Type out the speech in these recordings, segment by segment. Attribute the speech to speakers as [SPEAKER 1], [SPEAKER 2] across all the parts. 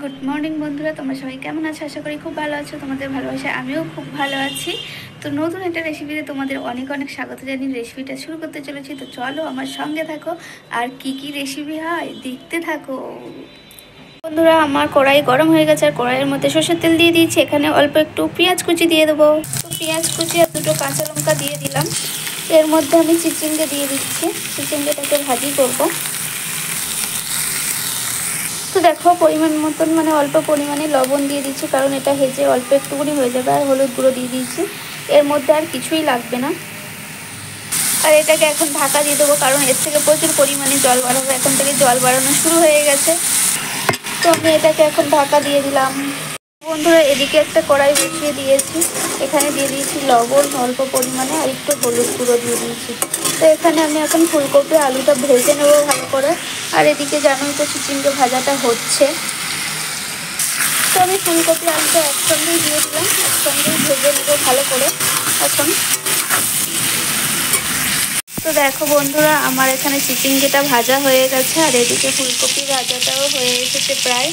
[SPEAKER 1] Good morning বন্ধুরা, তোমরা সবাই কেমন আছো? আশা করি খুব ভালো আছো। তোমাদের ভালোবাসায় আমিও খুব ভালো আছি। তো নতুন একটা রেসিপিতে তোমাদের অনেক অনেক স্বাগত জানিয়ে রেসিপিটা শুরু করতে চলেছি। তো চলো আমার সঙ্গে থাকো, আর কি কি রেসিপি হয় দেখতে থাকো। বন্ধুরা, আমার কড়াই গরম হয়ে গেছে আর কড়াইয়ের মধ্যে সরষের তেল দিয়ে দিয়েছি। এখানে অল্প একটু পেঁয়াজ কুচি দিয়ে দেবো। তো পেঁয়াজ কুচি আর দুটো কাঁচা লঙ্কা দিয়ে দিলাম। এর মধ্যে আমি চিচিঙ্গে দিয়ে দিচ্ছি। চিচিঙ্গেটাকে ভাজি করবো। তো দেখো পরিমাণ মতন অল্প পরিমাণে লবণ দিয়ে দিচ্ছি, কারণ এটা হেজে অল্প একটুখানি হয়ে যাবে। আর হলুদ গুঁড়ো দিয়ে দিয়েছি। এর মধ্যে আর কিছুই লাগবে না। আর এটাকে এখন ঢাকা দিয়ে দেবো, কারণ এর থেকে প্রচুর পরিমাণে জল বাড়াবো। এখন থেকে জল বাড়ানো শুরু হয়ে গেছে। তো আমি এটাকে এখন ঢাকা দিয়ে দিলাম। বন্ধুরা, এদিকে একটা কড়াই বসিয়ে দিয়েছি। এখানে দিয়ে দিয়েছি লবণ অল্প পরিমাণে, আর একটু হলুদ গুঁড়ো দিয়ে দিয়েছি। তো এখানে আমি এখন ফুলকপি আলুটা ভেজে নেবো ভালো করে। আর এদিকে জানোই তো চিচিঙ্গে ভাজাটা হচ্ছে। তো আমি ফুলকপি আলুটা একসঙ্গেই দিয়ে দিলাম, একসঙ্গেই ভেজে নেবো ভালো করে এখন। তো দেখো বন্ধুরা, আমার এখানে চিচিঙ্গেটা ভাজা হয়ে গেছে, আর এদিকে ফুলকপি ভাজাটাও হয়ে এসেছে প্রায়।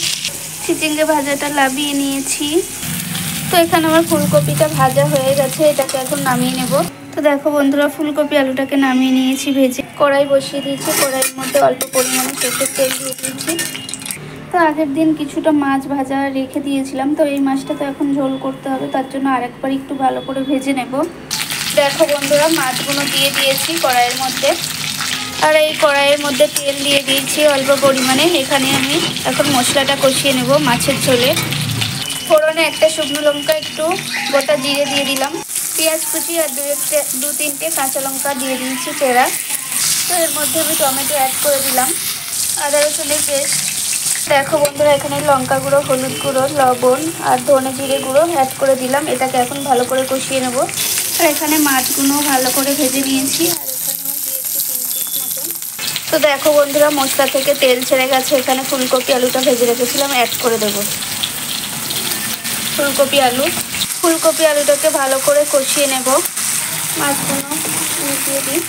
[SPEAKER 1] চিচিঙ্গে ভাজাটা নামিয়ে নিয়েছি। তো এখানে আমার ফুলকপিটা ভাজা হয়ে গেছে, এটাকে এখন নামিয়ে নেব। তো দেখো বন্ধুরা, ফুলকপি আলুটাকে নামিয়ে নিয়েছি ভেজে। কড়াই বসিয়ে দিয়েছি, কড়াইয়ের মধ্যে অল্প পরিমাণে সরষের তেল দিয়ে দিয়েছি। তো আগের দিন কিছুটা মাছ ভাজা রেখে দিয়েছিলাম, তো এই মাছটা তো এখন ঝোল করতে হবে, তার জন্য আরেকবার একটু ভালো করে ভেজে নেব। দেখো বন্ধুরা, মাছগুলো দিয়ে দিয়েছি কড়াইয়ের মধ্যে। আর এই কড়াইয়ের মধ্যে তেল দিয়ে দিয়েছি অল্প পরিমাণে। এখানে আমি এখন মশলাটা কষিয়ে নেব মাছের ঝোলে। ফোড়নে একটা শুকনো লঙ্কা, একটু গোটা জিরে দিয়ে দিলাম। পেঁয়াজ কুচি আর দু তিনটে কাঁচা লঙ্কা দিয়ে দিয়েছি চেরা। তো এর মধ্যে আমি টমেটো অ্যাড করে দিলাম, আদা রসুনের পেস্ট। দেখো বন্ধুরা, এখানে লঙ্কা গুঁড়ো, হলুদ গুঁড়ো, লবণ আর ধনে জিরে গুঁড়ো অ্যাড করে দিলাম। এটাকে এখন ভালো করে কষিয়ে নেব। আর এখানে মাছগুলো ভালো করে ভেজে নিয়েছি। আর এখানেও দিয়েছি 3 পিস মতন। তো দেখো বন্ধুরা, মশলা থেকে তেল ছেড়ে গেছে। এখানে ফুলকপি আলুটা ভেজে রেখেছিলাম, অ্যাড করে দেবো। ফুলকপি আলুটাকে ভালো করে কষিয়ে নেব। মাছগুলো মিশিয়ে দিই।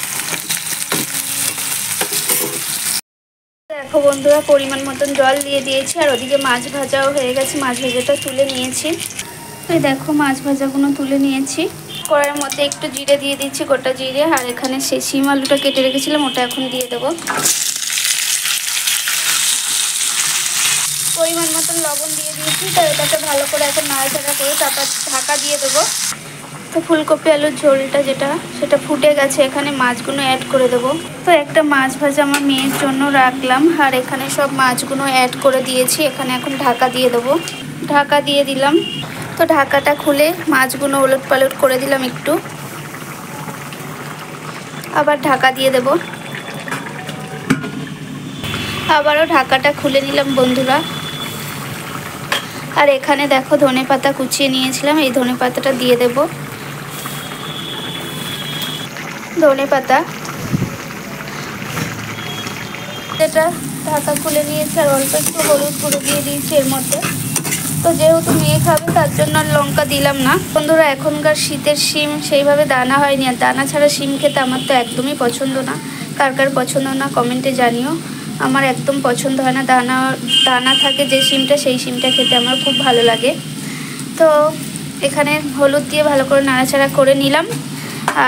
[SPEAKER 1] দেখো বন্ধুরা, পরিমাণ মতন জল দিয়ে দিয়েছি। আর ওদিকে মাছ ভাজাও হয়ে গেছে, মাছ ভাজাটা তুলে নিয়েছি। তো দেখো মাছ ভাজাগুলো তুলে নিয়েছি। কড়াইয়ের মধ্যে একটু জিরে দিয়ে দিচ্ছি, গোটা জিরে। আর এখানে সেই শিম আলুটা কেটে রেখেছিলাম, ওটা এখন দিয়ে দেবো। পরিমাণ মতন লবণ দিয়ে দিয়েছি। তো এটাকে ভালো করে এখন নাড়াচাড়া করে তারপর ঢাকা দিয়ে দেবো। তো ফুলকপি আলুর ঝোলটা সেটা ফুটে গেছে। এখানে মাছগুলো অ্যাড করে দেবো। তো একটা মাছ ভাজা আমার মেয়ের জন্য রাখলাম, আর এখানে সব মাছগুলো অ্যাড করে দিয়েছি। এখানে এখন ঢাকা দিয়ে দেবো। ঢাকা দিয়ে দিলাম। তো ঢাকাটা খুলে মাছগুলো ওলট পালট করে দিলাম একটু, আবার ঢাকা দিয়ে দেব। আবারও ঢাকাটা খুলে নিলাম বন্ধুরা। আর এখানে দেখো ধনেপাতা কুচিয়ে নিয়েছিলাম, এই ধনেপাতাটা দিয়ে দেব। ধনেপাতা এটা ঢাকা খুলে নিয়েছি। আর অল্প একটু হলুদ গুঁড়ো দিয়ে দিয়েছি এর মধ্যে। তো যেহেতু মেয়ে খাবে, তার জন্য আর লঙ্কা দিলাম না। বন্ধুরা, এখনকার শীতের শিম সেইভাবে দানা হয়নি, আর দানা ছাড়া শিম খেতে আমার তো একদমই পছন্দ না। কার কার পছন্দ না কমেন্টে জানিও। আমার একদম পছন্দ হয় না। দানা দানা থাকে যে শিমটা, সেই শিমটা খেতে আমার খুব ভালো লাগে। তো এখানে হলুদ দিয়ে ভালো করে নাড়াচাড়া করে নিলাম।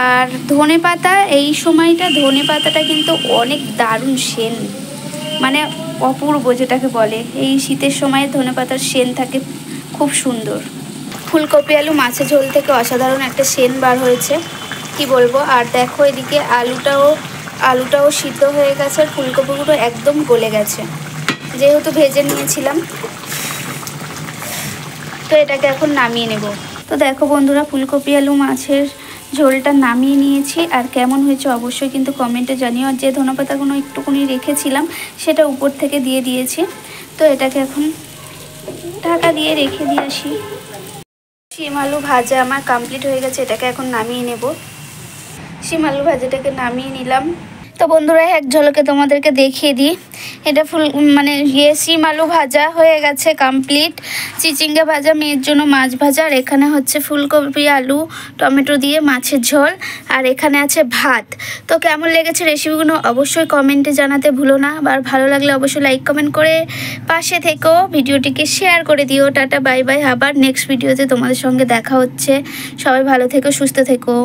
[SPEAKER 1] আর ধনেপাতা, এই সময়টা ধনেপাতাটা কিন্তু অনেক দারুণ সেন, অপূর্ব যেটাকে বলে। এই শীতের সময় ধনেপাতার সেন থাকে খুব সুন্দর। ফুলকপি আলু মাছের ঝোল থেকে অসাধারণ একটা সেন বার হয়েছে, কি বলবো। আর দেখো এদিকে আলুটাও সিদ্ধ হয়ে গেছে, আর ফুলকপিগুলো একদম গলে গেছে, যেহেতু ভেজে নিয়েছিলাম। তো এটাকে এখন নামিয়ে নেব। তো দেখো বন্ধুরা, ফুলকপি আলু মাছের ঝোলটা নামিয়ে নিয়েছি। আর কেমন হয়েছে অবশ্যই কিন্তু কমেন্টে জানিও। আর যে ধনেপাতাগুলো একটুখানি রেখেছিলাম, সেটা উপর থেকে দিয়ে দিয়েছি। তো এটাকে এখন ঢাকা দিয়ে রেখে দিয়ে আসি। শিম আলু ভাজা আমার কমপ্লিট হয়ে গেছে, এটাকে এখন নামিয়ে নেব। শিম আলু ভাজাটাকে নামিয়ে নিলাম। তো বন্ধুরা এক ঝলকে তোমাদেরকে দেখিয়ে দিই, এটা মানে শিম আলু ভাজা হয়ে গেছে কমপ্লিট, চিচিঙ্গা ভাজা, মেয়ের জন্য মাছ ভাজা, আর এখানে হচ্ছে ফুলকপি আলু টমেটো দিয়ে মাছের ঝোল, আর এখানে আছে ভাত। তো কেমন লেগেছে রেসিপিগুলো অবশ্যই কমেন্টে জানাতে ভুলো না, আর ভালো লাগলে অবশ্যই লাইক কমেন্ট করে পাশে থেকো, ভিডিওটিকে শেয়ার করে দিও। টাটা বাই বাই, আবার নেক্সট ভিডিওতে তোমাদের সঙ্গে দেখা হচ্ছে। সবাই ভালো থেকো, সুস্থ থেকো।